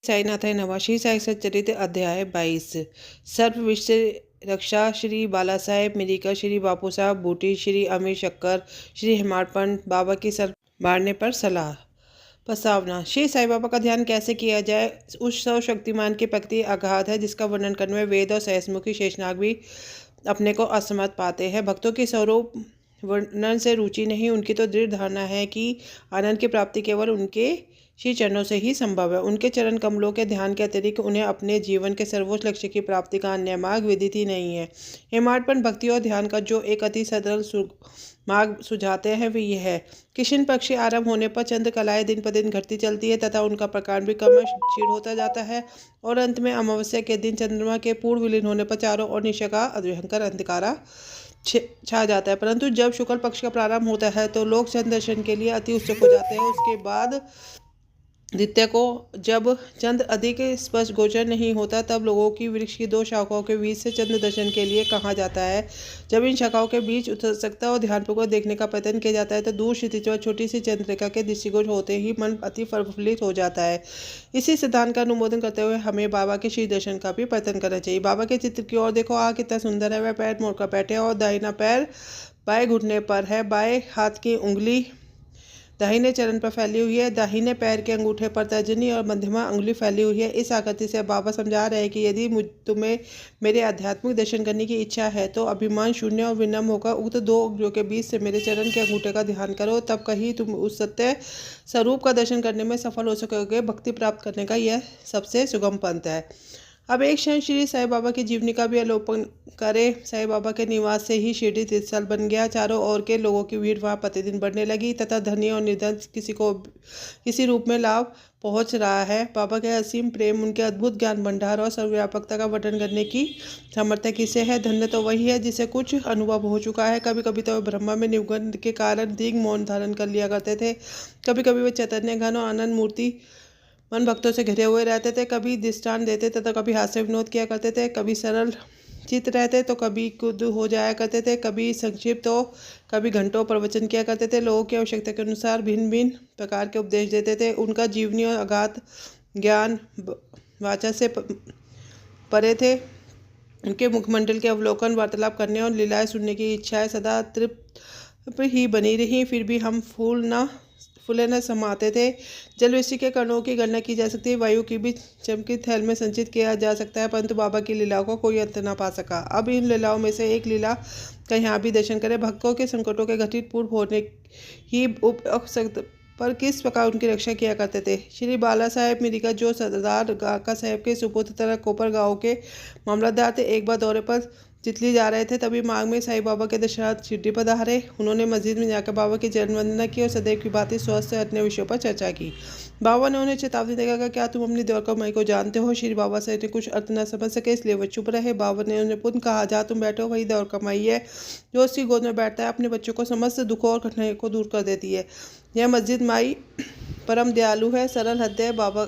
साईनाथाय नमः। श्री साई सच्चरित्र अध्याय 22। सर्व विषय रक्षा। श्री बाला साहेब मिरिकर, श्री बापू साहब बूटी, श्री अमीर शक्कर, श्री हेमाडपंत बाबा की सर बाढ़ने पर सलाह। प्रस्तावना। श्री साई बाबा का ध्यान कैसे किया जाए, उस सर्वशक्तिमान के प्रति आघात है जिसका वर्णन करने में वेद और सहस्मुखी शेषनाग भी अपने को असमर्थ पाते हैं। भक्तों की स्वरूप वर्णन से रुचि नहीं, उनकी तो दृढ़ धारणा है कि आनंद की प्राप्ति केवल उनके श्री चरणों से ही संभव है। उनके चरण कमलों के ध्यान के अतिरिक्त उन्हें अपने जीवन के सर्वोच्च लक्ष्य की प्राप्ति का अन्य मार्ग विदित ही नहीं है। हेमाडपंत भक्ति और ध्यान का जो एक अति सरल मार्ग सुझाते हैं वे यह है। कृष्ण पक्ष आरंभ होने पर चंद्रकलाएं दिन पर दिन घटती चलती है तथा उनका प्रकांड भी क्रमश क्षीण होता जाता है और अंत में अमावस्या के दिन चंद्रमा के पूर्ण विलीन होने पर चारों ओर निशा का भयंकर अंधकारा छा जाता है। परंतु जब शुक्ल पक्ष का प्रारंभ होता है तो लोग चंद्र दर्शन के लिए अति उत्सुक हो जाते हैं। उसके बाद द्वितीय को जब चंद्र अधिक स्पष्ट गोचर नहीं होता तब लोगों की वृक्ष की दो शाखाओं के बीच से चंद्र दर्शन के लिए कहा जाता है। जब इन शाखाओं के बीच उत्सुकता और ध्यानपूर्वक देखने का प्रयत्न किया जाता है तो दूर क्षितिज और छोटी सी चंद्रिका के दृष्टिगोचर होते ही मन अति प्रफुल्लित हो जाता है। इसी सिद्धांत का अनुमोदन करते हुए हमें बाबा के श्री दर्शन का भी प्रयत्न करना चाहिए। बाबा के चित्र की ओर देखो, कितना सुंदर है। वह पैर मोड़कर बैठे और दाहिना पैर बाएं घुटने पर है, बाएं हाथ की उंगली दाहिने चरण पर फैली हुई है, दाहिने पैर के अंगूठे पर तर्जनी और मध्यमा अंगुली फैली हुई है। इस आकृति से बाबा समझा रहे हैं कि यदि तुम्हें मेरे आध्यात्मिक दर्शन करने की इच्छा है तो अभिमान शून्य और विनम्र होकर उक्त दो उंगलियों के बीच से मेरे चरण के अंगूठे का ध्यान करो, तब कहीं तुम उस सत्य स्वरूप का दर्शन करने में सफल हो सकोगे। भक्ति प्राप्त करने का यह सबसे सुगम पंथ है। अब एक क्षण श्री साई बाबा की जीवनी का भी अवलोकन करें। साई बाबा के निवास से ही शिरडी तीर्थस्थल बन गया। चारों ओर के लोगों की भीड़ वहाँ प्रतिदिन बढ़ने लगी तथा धनी और निर्धन किसी को किसी रूप में लाभ पहुँच रहा है। बाबा के असीम प्रेम, उनके अद्भुत ज्ञान भंडार और सर्वव्यापकता का वर्णन करने की सामर्थ्य किसे है। धन्य तो वही है जिसे कुछ अनुभव हो चुका है। कभी कभी तो ब्रह्मा में निमग्न के कारण दीर्घ मौन धारण कर लिया करते थे, कभी कभी वे चैतन्य घन और आनंद मूर्ति मन भक्तों से घिरे हुए रहते थे। कभी दृष्टांत देते तथा कभी हास्य विनोद किया करते थे। कभी सरल चित्त रहते तो कभी कुद हो जाया करते थे। कभी संक्षिप्त तो कभी घंटों प्रवचन किया करते थे। लोगों की आवश्यकता के अनुसार भिन्न भिन्न प्रकार के उपदेश देते थे। उनका जीवनी और अगाध ज्ञान वाचा से परे थे। उनके मुखमंडल के अवलोकन, वार्तालाप करने और लीलाएं सुनने की इच्छाएं सदा तृप्त ही बनी रही। फिर भी हम फूले न समाते थे। जलवृष्टि के कणों की गणना की जा सकती है, वायु की भी चमकी थैल में संचित किया जा सकता है, परंतु बाबा की लीलाओं को कोई अंत न पा सका। अब इन लीलाओं में से एक लीला का यहाँ भी दर्शन करें। भक्तों के संकटों के घटित पूर्ण होने ही उपसक्त पर किस प्रकार उनकी रक्षा किया करते थे। श्री बाला साहेब मिरिकर जो सरदार काका साहेब के सुपुत्र तरह कोपर गाँव के मामलतदार थे, एक बार दौरे पर चितली जा रहे थे। तभी मार्ग में साईं बाबा के दर्शनार्थ शिरडी पधारे। उन्होंने मस्जिद में जाकर बाबा की चरण वंदना की और सदैव की भांति स्वास्थ्य और अन्य विषयों पर चर्चा की। बाबा ने उन्हें चेतावनी देकर, क्या तुम अपनी द्वारका माई को जानते हो। श्री बाबा साहेब ने कुछ अर्थ न समझ सके, इसलिए वह चुप रहे। बाबा ने उन्हें पुनः कहा, जहाँ तुम बैठो वही द्वारका माई है, जो उसकी गोद में बैठता है अपने बच्चों को समस्त दुखों और कठिनाइयों को दूर कर देती है। यह मस्जिद माई परम दयालु है, सरल हृदय है। बाबा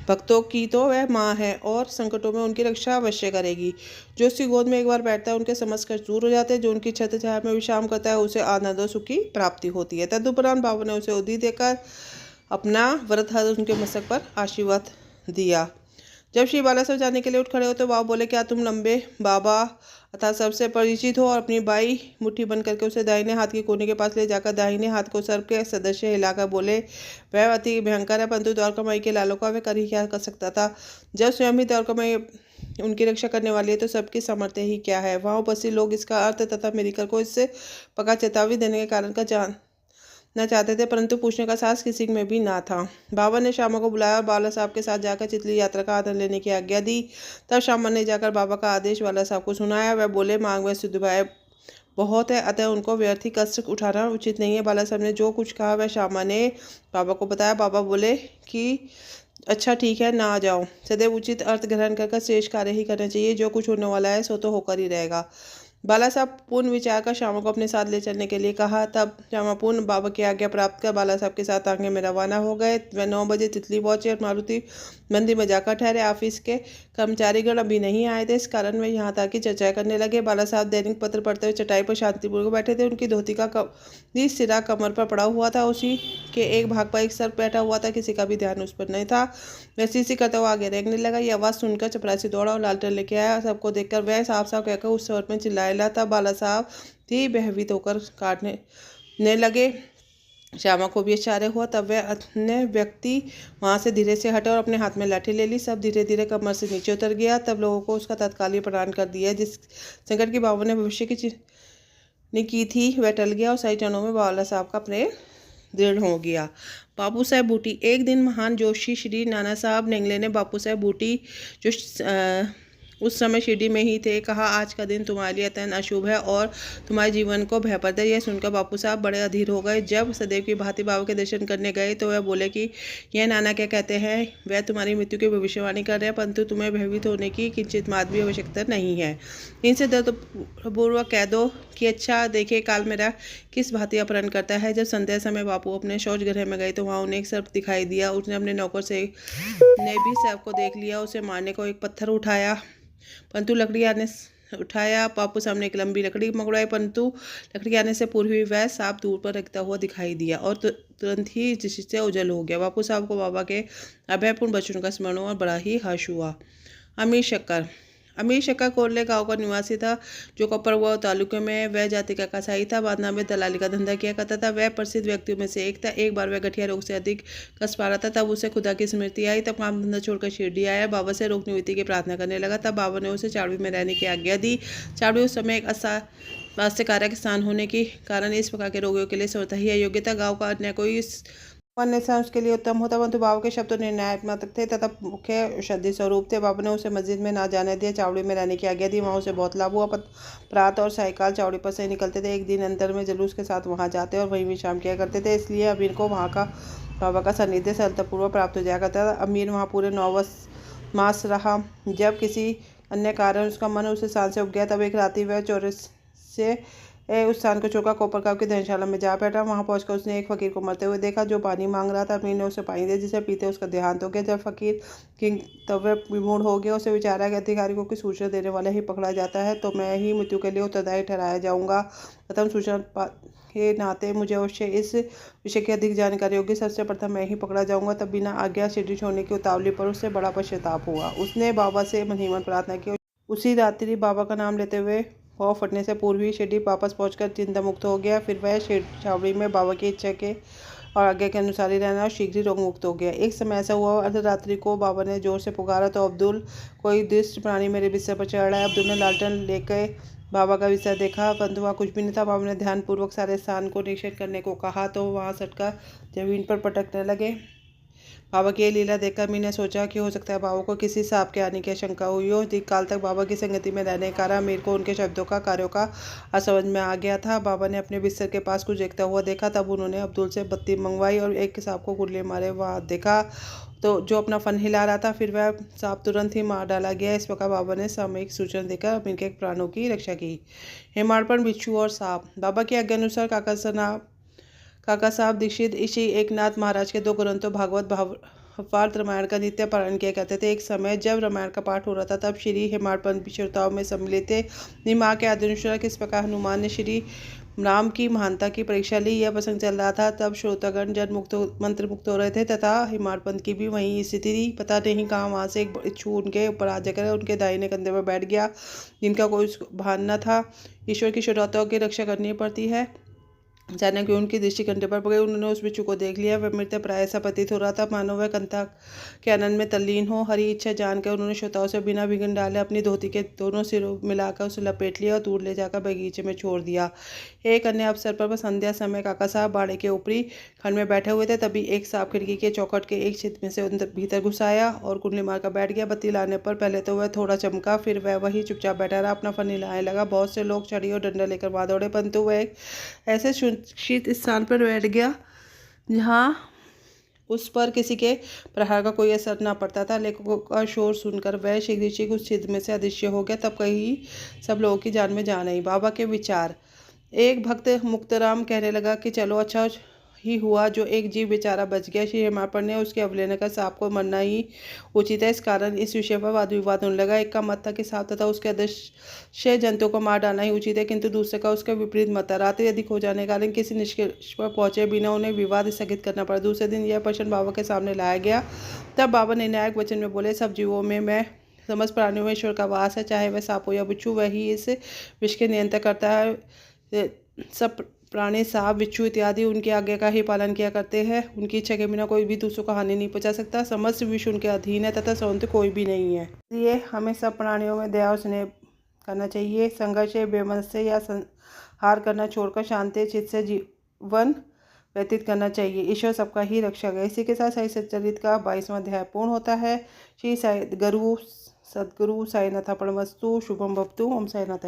भक्तों की तो वह माँ है और संकटों में उनकी रक्षा अवश्य करेगी। जो उसकी गोद में एक बार बैठता है उनके समस्त कष्ट दूर हो जाते हैं। जो उनकी छत्र छाया में विश्राम करता है उसे आनंद और सुख की प्राप्ति होती है। तदुपरांत बाबा ने उसे उदी देकर अपना व्रत हस्त उनके मस्तक पर आशीर्वाद दिया। जब श्री बाला साहब जाने के लिए उठ खड़े हो तो बाबा बोले, क्या तुम लंबे बाबा अर्थात सबसे परिचित हो। और अपनी बाई मुट्ठी बंद करके उसे दाहिने हाथ के कोने के पास ले जाकर दाहिने हाथ को सर्प के सदस्य हिलाकर बोले, वह अति भयंकर है, परंतु द्वारका माई के लालों का वह कर ही क्या कर सकता था। जब स्वयं ही द्वारका माई उनकी रक्षा करने वाली है तो सबकी सामर्थ्य ही क्या है। वहाँ उपस्थित लोग इसका अर्थ तथा मिरिकर को इससे पक्का चेतावनी देने के कारण का जानना चाहते थे, परंतु पूछने का साहस किसी में भी ना था। बाबा ने श्यामा को बुलाया और बाला साहब के साथ जाकर चितली यात्रा का आनंद लेने की आज्ञा दी। तब श्यामा ने जाकर बाबा का आदेश बाला साहब को सुनाया। वह बोले, मांग में सिद्ध भाई बहुत है, अतः उनको व्यर्थ ही कष्ट उठाना उचित नहीं है। बाला साहब ने जो कुछ कहा वह श्यामा ने बाबा को बताया। बाबा बोले कि अच्छा ठीक है, ना आ जाओ। सदैव उचित अर्थ ग्रहण कर श्रेष्ठ कार्य ही करना चाहिए। जो कुछ होने वाला है सो तो होकर ही रहेगा। बाला साहब पूर्ण विचार कर श्यामा को अपने साथ ले चलने के लिए कहा। तब श्यामा पूर्ण बाबा की आज्ञा प्राप्त कर बाला साहब के साथ आगे में रवाना हो गए। वह 9 बजे तितली पहुंचे और मारुति मंदिर में जाकर ठहरे। ऑफिस के कर्मचारीगण अभी नहीं आए थे, इस कारण वे यहाँ तक की चर्चा करने लगे। बाला साहब दैनिक पत्र पढ़ते हुए चटाई पर शांतिपूर्वक बैठे थे। उनकी धोती का सिरा कमर पर पड़ा हुआ था, उसी के एक भाग पर एक सर्प बैठा हुआ था। किसी का भी ध्यान उस पर नहीं था। वह सी करता हुआ आगे रेंगने लगा। ये आवाज़ सुनकर चपरासी दौड़ा और लालटेन लेके आया। सबको देखकर वह साफ साफ कहकर उस स्वर में चिल्लाया था। बाला साहब भी भयभीत होकर काटने लगे। श्यामा को भी आश्चर्य हुआ। तब वह अन्य व्यक्ति वहां से धीरे से हटे और अपने हाथ में लाठी ले ली। सब धीरे धीरे कमर से नीचे उतर गया। तब लोगों को उसका तत्कालीन प्रदान कर दिया। जिस संकट की बाबा ने भविष्य की थी वह टल गया और सही क्षणों में बाला साहब का प्रेम दृढ़ हो गया। बापू साहेब बूटी। एक दिन महान जोशी श्री नाना साहब नेंगले ने बापू साहेब बूटी, जो उस समय शिरडी में ही थे, कहा, आज का दिन तुम्हारे लिए अत्यंत अशुभ है और तुम्हारे जीवन को भयप्रद है। यह सुनकर बापू साहब बड़े अधीर हो गए। जब सदैव की भांति बाबा के दर्शन करने गए तो वह बोले कि यह नाना क्या कहते हैं, वह तुम्हारी मृत्यु की भविष्यवाणी कर रहे हैं, परंतु तुम्हें भयभीत होने की किंचित मात्र भी आवश्यकता नहीं है। इनसे दर्दपूर्वक कह दो कि अच्छा देखिए काल मेरा किस भांति अपहरण करता है। जब संध्या समय बापू अपने शौच गृह में गए तो वहाँ उन्हें एक सर्प दिखाई दिया। उसने अपने नौकर से ने भी सर्प को देख लिया। उसे मारने को एक पत्थर उठाया, परंतु लकड़ी आने उठाया। बापू सामने एक लंबी लकड़ी मंगवाई, परंतु लकड़ी आने से पूर्व ही वह सांप दूर पर रखता हुआ दिखाई दिया और तुरंत ही जिससे उजल हो गया। बापू साहब को बाबा के अभयपूर्ण वचनों का स्मरण और बड़ा ही हर्ष हुआ। अमीर शक्कर। अमीर शक्कर कोरले गांव का निवासी था, जो कपरवाह तालुके में। वह जाति का कसाई था। बादना में दलाली का धंधा किया करता था। वह प्रसिद्ध व्यक्तियों में से एक था। एक बार वह गठिया रोग से अधिक कस पा रहा था। तब उसे खुदा की स्मृति आई। तब काम धंधा छोड़कर शिरडी आया। बाबा से रोग निवृत्ति की प्रार्थना करने लगा। तब बाबा ने उसे चावड़ी में रहने की आज्ञा दी। चावड़ी उस समय एक स्वास्थ्यकारक स्थान होने के कारण इस प्रकार के रोगियों के लिए स्वतः ही अयोग्य था। गाँव का अन्य कोई अन्य स्थान उसके लिए उत्तम होता, परंतु बाबा के शब्द निर्णयात्मक थे तथा मुख्य श्रद्धि स्वरूप थे। बाबा ने उसे मस्जिद में ना जाने दिया, चावड़ी में रहने की आज्ञा दी। वहाँ उसे बहुत लाभ हुआ। प्रातः और सायकाल चावड़ी पर से निकलते थे। एक दिन अंतर में जुलूस के साथ वहाँ जाते और वहीं विश्राम किया करते थे। इसलिए अमीर को वहाँ का बाबा का सानिध्य सरलतापूर्वक प्राप्त हो जाया करता था। अमीर वहाँ पूरे 9 मास रहा। जब किसी अन्य कारण उसका मन उस स्थान से उग गया, तब एक रात्रि वह चोर से उस स्थान को छोड़कर कोपरगांव की धर्मशाला में जा बैठा। वहां पहुंचकर उसने एक फकीर को मरते हुए देखा, जो पानी मांग रहा था। अमीर ने उसे पानी दिया, जिसे पीते उसका देहांत हो गया। जब फकीर किंग तब वह विमूढ़ हो गया। उसे विचारा कि अधिकारी को किस सूचना देने वाला ही पकड़ा जाता है तो मैं ही मृत्यु के लिए उत्तरदायी ठहराया जाऊंगा। प्रथम सूचना के नाते मुझे अवश्य इस विषय की अधिक जानकारी होगी। सबसे प्रथम मैं ही पकड़ा जाऊंगा। तब बिना आज्ञा शिरडी छोड़ने की उतावली पर उससे बड़ा पश्चाताप हुआ। उसने बाबा से मनहीमन प्रार्थना की। उसी रात्रि बाबा का नाम लेते हुए पाँव फटने से पूर्व ही शिरडी वापस पहुंचकर चिंता मुक्त हो गया। फिर वह छावड़ी में बाबा की इच्छा के और आज्ञा के अनुसार ही रहना और शीघ्र ही रोग मुक्त हो गया। एक समय ऐसा हुआ, अर्धरात्रि को बाबा ने जोर से पुकारा तो अब्दुल, कोई दुष्ट प्राणी मेरे बिस्तर पर चढ़ रहा है। अब्दुल ने लालटेन लेकर बाबा का बिस्तर देखा, परंतु वहाँ कुछ भी नहीं था। बाबा ने ध्यानपूर्वक सारे स्थान को निरीक्षण करने को कहा तो वहाँ सटका जमीन पर पटकने लगे। बाबा की ये लीला देखकर मीर ने सोचा कि हो सकता है बाबा को किसी सांप के आने की आशंका हुई हो। दीर्घ काल तक बाबा की संगति में रहने के कारण मीर को उनके शब्दों का कार्यों का असमझ में आ गया था। बाबा ने अपने बिस्तर के पास कुछ देखता हुआ देखा। तब उन्होंने अब्दुल से बत्ती मंगवाई और एक सांप को कुंडली मारे वहाँ देखा तो जो अपना फन हिला रहा था। फिर वह सांप तुरंत ही मार डाला गया। इस प्रकार बाबा ने सामयिक सूचना देकर अमीर के प्राणों की रक्षा की। हेमाड़पन, बिच्छू और सांप। बाबा की आज्ञा अनुसार काका साहब दीक्षित श्री एकनाथ महाराज के 2 ग्रंथों भागवत भावार्थ रामायण का नित्य पारायण किया करते थे। एक समय जब रामायण का पाठ हो रहा था तब श्री हेमाड़पन श्रोताओं में सम्मिलित थे। अपनी माँ के आदेशानुसार किस प्रकार हनुमान ने श्री राम की महानता की परीक्षा ली, यह प्रसंग चल रहा था। तब श्रोतागण जन मुक्त मंत्र मुक्त हो रहे थे तथा हेमाड़पंत की भी वही स्थिति थी। पता नहीं कहाँ वहाँ से एक बिच्छू उनके ऊपर आ जाकर उनके दाहिने कंधे पर बैठ गया, जिनका कोई भान न था। ईश्वर की श्रोताओं की रक्षा करनी पड़ती है। अचानक ही उनकी दृष्टि कंधे पर पड़ गई। उन्होंने उस बिच्छू को देख लिया। वह मृत प्राय सा प्रतीत हो रहा था, मानो वह कंथा के आनंद में तल्लीन हो। हरी इच्छा जानकर उन्होंने श्रोताओं से बिना विघ्न डाले अपनी धोती के दोनों सिरों मिलाकर उसे लपेट लिया और दूर ले जाकर बगीचे में छोड़ दिया। एक अन्य अवसर पर संध्या समय काका साहब बाड़े के ऊपरी खंड में बैठे हुए थे। तभी एक सांप खिड़की के चौखट के एक छिद्र में से भीतर घुस आया और कुंडली मारकर बैठ गया। बत्ती लाने पर पहले तो वह थोड़ा चमका, फिर वह वही चुपचाप बैठा रहा, अपना फन हिलाने लगा। बहुत से लोग छड़ी और डंडा लेकर वहां दौड़े, परंतु वह एक ऐसे सुरक्षित स्थान पर बैठ गया जहाँ उस पर किसी के प्रहार का कोई असर न पड़ता था। लेखकों का शोर सुनकर वह शीघ्र उस छिद्र में से अदृश्य हो गया। तब कहीं सब लोगों की जान में जान आई। बाबा के विचार। एक भक्त मुक्तराम कहने लगा कि चलो अच्छा ही हुआ जो एक जीव बेचारा बच गया। श्री हेमाडपंत ने उसके अवहेलना का सांप को मरना ही उचित है। इस कारण इस विषय पर वाद विवाद होने लगा। एक का मत था कि सांप तथा उसके अदृश्य जंतु को मार डालना ही उचित है, किंतु दूसरे का उसका विपरीत मत था। रात्रि अधिक हो जाने के कारण किसी निष्कर्ष पर पहुंचे बिना उन्हें विवाद स्थगित करना पड़ा। दूसरे दिन यह प्रश्न बाबा के सामने लाया गया। तब बाबा निर्णायक वचन में बोले, सब जीवों में मैं समस्त प्राणियों में ईश्वर का वास है, चाहे वह सांप हो या बिच्छू, वही इस विष के नियंत्रण करता है। सब प्राणी सांप, बिच्छू इत्यादि उनकी आज्ञा का ही पालन किया करते हैं। उनकी इच्छा के बिना कोई भी दूसरों को हानि नहीं पहुंचा सकता। समस्त विश्व उनके अधीन है तथा स्वतंत्र कोई भी नहीं है। इसलिए हमें सब प्राणियों में दया और स्नेह करना चाहिए। संघर्ष बेमनस्य या संहार करना छोड़कर शांति चित्त से जीवन व्यतीत करना चाहिए। ईश्वर सबका ही रक्षक है। इसी के साथ साई सच्चरित्र का 22वां अध्याय पूर्ण होता है। श्री साई गुरु सद्गुरु साईनाथ अर्पणमस्तु। शुभम भवतु। ओम साईनाथ।